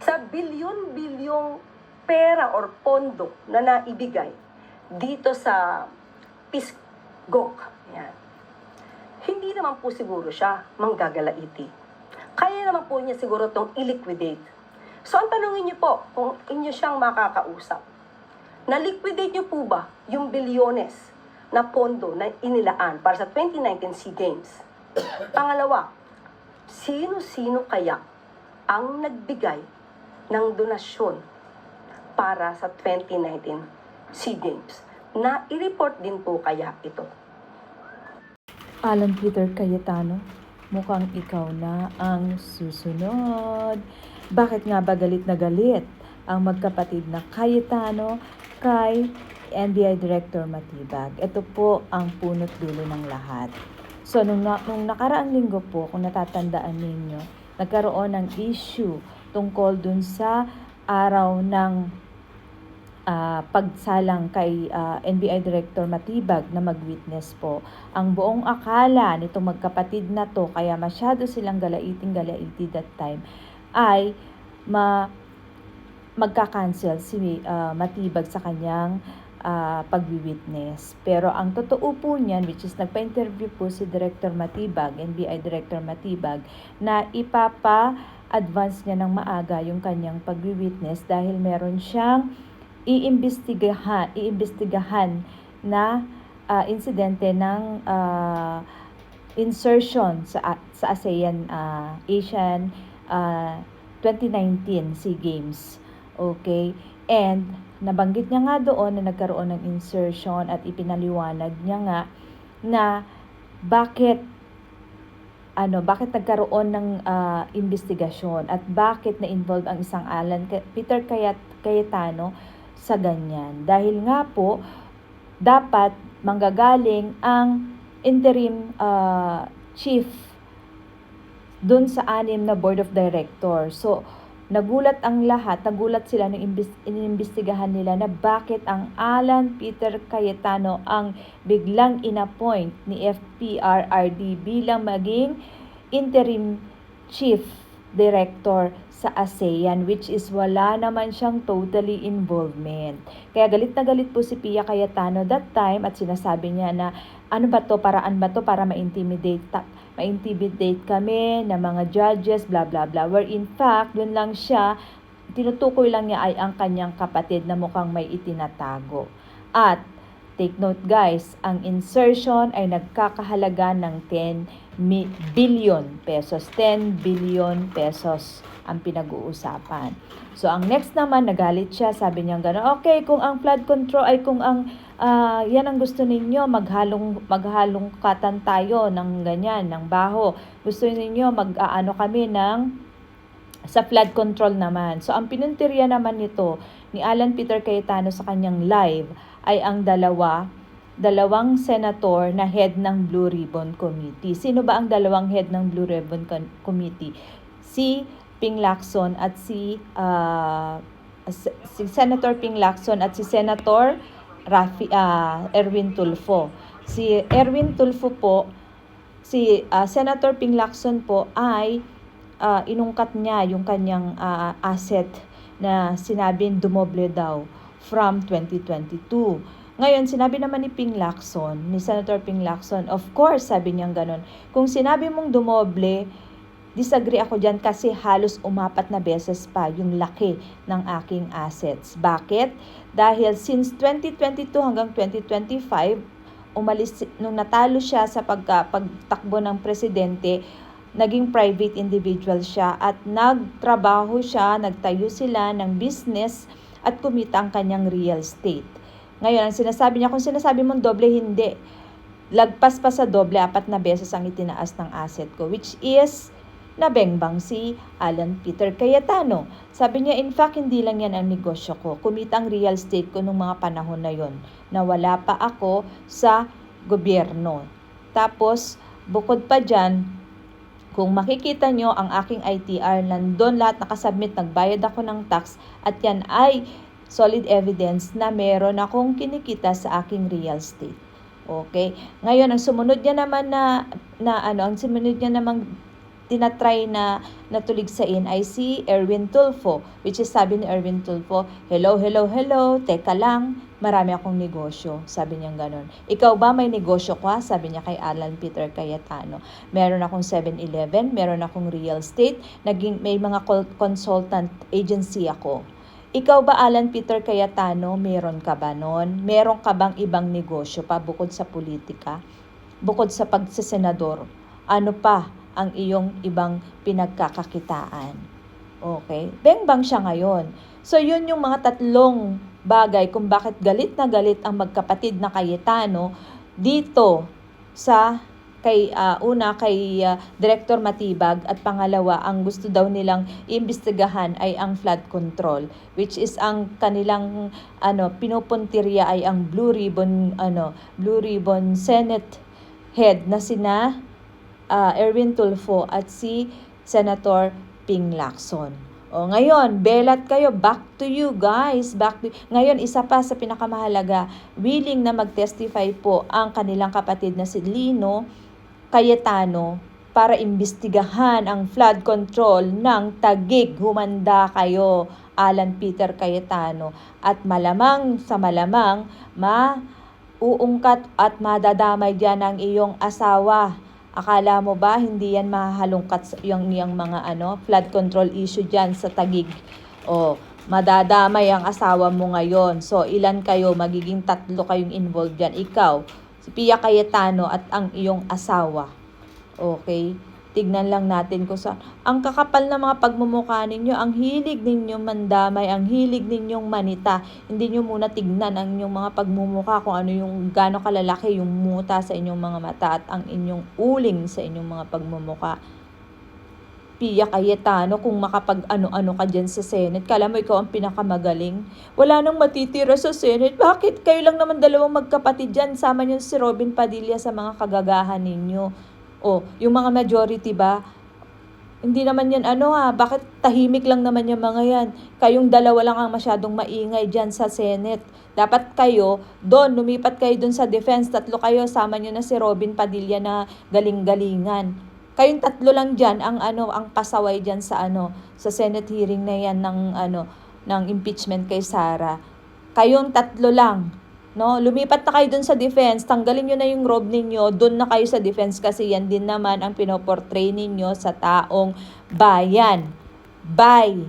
sa bilyon-bilyong pera or pondo na naibigay dito sa PhilGOC. Yan. Hindi naman po siguro siya manggagalaiti. Kaya naman po niya siguro itong i-liquidate. So ang tanongin niyo po, kung inyo siyang makakausap, na-liquidate niyo po ba yung bilyones na pondo na inilaan para sa 2019 SEA Games? Pangalawa, sino-sino kaya ang nagbigay ng donasyon para sa 2019 SEA Games? Na i-report din po kaya ito? Alan Peter Cayetano, mukhang ikaw na ang susunod. Bakit nga ba galit na galit ang magkapatid na Cayetano kay NBI Director Matibag? Ito po ang punot dulo ng lahat. So, nung nakaraang linggo po, kung natatandaan ninyo, nagkaroon ng issue tungkol dun sa araw ng pagsalang kay NBI Director Matibag na mag-witness po. Ang buong akala nitong magkapatid na to, kaya masyado silang galaiting-galaiti that time, ay magka-cancel si Matibag sa kanyang pag-witness. Pero ang totoo po niyan, which is nagpa-interview po si Director Matibag, NBI Director Matibag, na ipapa-advance niya ng maaga yung kanyang pag-witness dahil meron siyang iimbestigahan na insidente ng insertion sa ASEAN Asian 2019 SEA Games. Okay? And nabanggit niya nga doon na nagkaroon ng insertion at ipinaliwanag niya nga na bakit nagkaroon ng investigasyon at bakit na-involve ang isang Alan Peter Cayetano sa ganyan. Dahil nga po, dapat manggagaling ang interim chief dun sa 6 na board of directors. So, nagulat sila nung inimbestigahan nila na bakit ang Alan Peter Cayetano ang biglang inappoint ni FPRRD bilang maging interim chief director sa ASEAN, which is wala naman siyang totally involvement. Kaya galit na galit po si Pia Cayetano that time at sinasabi niya na paraan ba to para ma-intimidate kami na mga judges, blah blah blah. Where in fact, dun lang siya, tinutukoy lang niya ay ang kanyang kapatid na mukhang may itinatago. At take note guys, ang insertion ay nagkakahalaga ng 10 billion pesos. 10 billion pesos ang pinag-uusapan. So, ang next naman, nagalit siya. Sabi niya gano'n, okay, kung ang flood control ay kung ang yan ang gusto ninyo, maghalong katan tayo ng ganyan, ng baho. Gusto ninyo kami sa flood control naman. So, ang pinuntirya naman nito ni Alan Peter Cayetano sa kanyang live ay ang dalawang senator na head ng Blue Ribbon Committee. Sino ba ang dalawang head ng Blue Ribbon Committee? Si Ping Lacson at si Senator Ping Lacson at si Senator Erwin Tulfo. Si Erwin Tulfo po, si Senator Ping Lacson po ay inungkat niya yung kanyang asset na sinabing dumoble daw from 2022. Ngayon, sinabi naman ni Senator Ping Lacson, of course, sabi niya ganun, kung sinabi mong dumoble, disagree ako dyan kasi halos umapat na beses pa yung laki ng aking assets. Bakit? Dahil since 2022 hanggang 2025, nung natalo siya sa pagtakbo ng presidente, naging private individual siya at nagtrabaho siya, nagtayo sila ng business at kumita ang kanyang real estate. Ngayon, ang sinasabi niya, kung sinasabi mong doble, hindi. Lagpas pa sa doble, 4 na beses ang itinaas ng asset ko, which is nabengbang si Alan Peter Cayetano. Sabi niya, in fact, hindi lang yan ang negosyo ko. Kumita ang real estate ko nung mga panahon na yon na wala pa ako sa gobyerno. Tapos, bukod pa dyan, kung makikita nyo ang aking ITR, nandun lahat nakasubmit, nagbayad ako ng tax, at yan ay solid evidence na meron akong kinikita sa aking real estate. Okay? Ngayon, ang sumunod niya naman tinatry na natuligsain ay si Erwin Tulfo, which is sabi ni Erwin Tulfo, hello, teka lang, marami akong negosyo. Sabi niya ganon. Ikaw ba may negosyo ka? Sabi niya kay Alan Peter Cayetano. Meron akong 7-Eleven, meron akong real estate, may mga consultant agency ako. Ikaw ba, Alan Peter Cayetano, meron ka ba nun? Meron ka bang ibang negosyo pa bukod sa politika? Bukod sa pagsasenador? Ano pa ang iyong ibang pinagkakakitaan? Okay? Bengbang siya ngayon. So, yun yung mga tatlong bagay kung bakit galit na galit ang magkapatid na Cayetano dito sa kay Director Matibag, at pangalawa, ang gusto daw nilang iimbestigahan ay ang flood control, which is ang kanilang pinupuntirya ay ang Blue Ribbon Senate head na sina Erwin Tulfo at si Senator Ping Lacson. O ngayon, belat kayo, back to you guys. Ngayon, isa pa sa pinakamahalaga, willing na mag-testify po ang kanilang kapatid na si Lino Cayetano para imbestigahan ang flood control ng Taguig. Humanda kayo, Alan Peter Cayetano, at malamang sa malamang mauungkat at madadamay diyan ang iyong asawa. Akala mo ba hindi yan mahalungkat yung mga flood control issue dyan sa Taguig? O, madadamay ang asawa mo ngayon. So, ilan kayo? Magiging 3 kayong involved dyan. Ikaw, si Pia Cayetano at ang iyong asawa. Okay? Tignan lang natin kung saan. Ang kakapal na mga pagmumukha ninyo, ang hilig ninyong mandamay, ang hilig ninyong manita. Hindi nyo muna tignan ang inyong mga pagmumukha, kung ano yung gaano kalalaki yung muta sa inyong mga mata at ang inyong uling sa inyong mga pagmumukha. Pia Cayetano, kung makapag ano-ano ka dyan sa Senate, kala mo ikaw ang pinakamagaling. Wala nang matitira sa Senate. Bakit? Kayo lang naman dalawang magkapatid dyan. Sama nyo si Robin Padilla sa mga kagagahan ninyo. O, yung mga majority ba, hindi naman yan bakit tahimik lang naman yung mga yan? Kayong dalawa lang ang masyadong maingay dyan sa Senate. Dapat kayo, lumipat kayo doon sa defense, 3 kayo, sama nyo na si Robin Padilla na galing-galingan. Kayong 3 lang dyan ang pasaway dyan sa sa Senate hearing na yan ng impeachment kay Sara. Kayong 3 lang. No, lumipat na kayo dun sa defense, tanggalin nyo na yung robe ninyo, dun na kayo sa defense kasi yan din naman ang pinoportray ninyo sa taong bayan. Bye!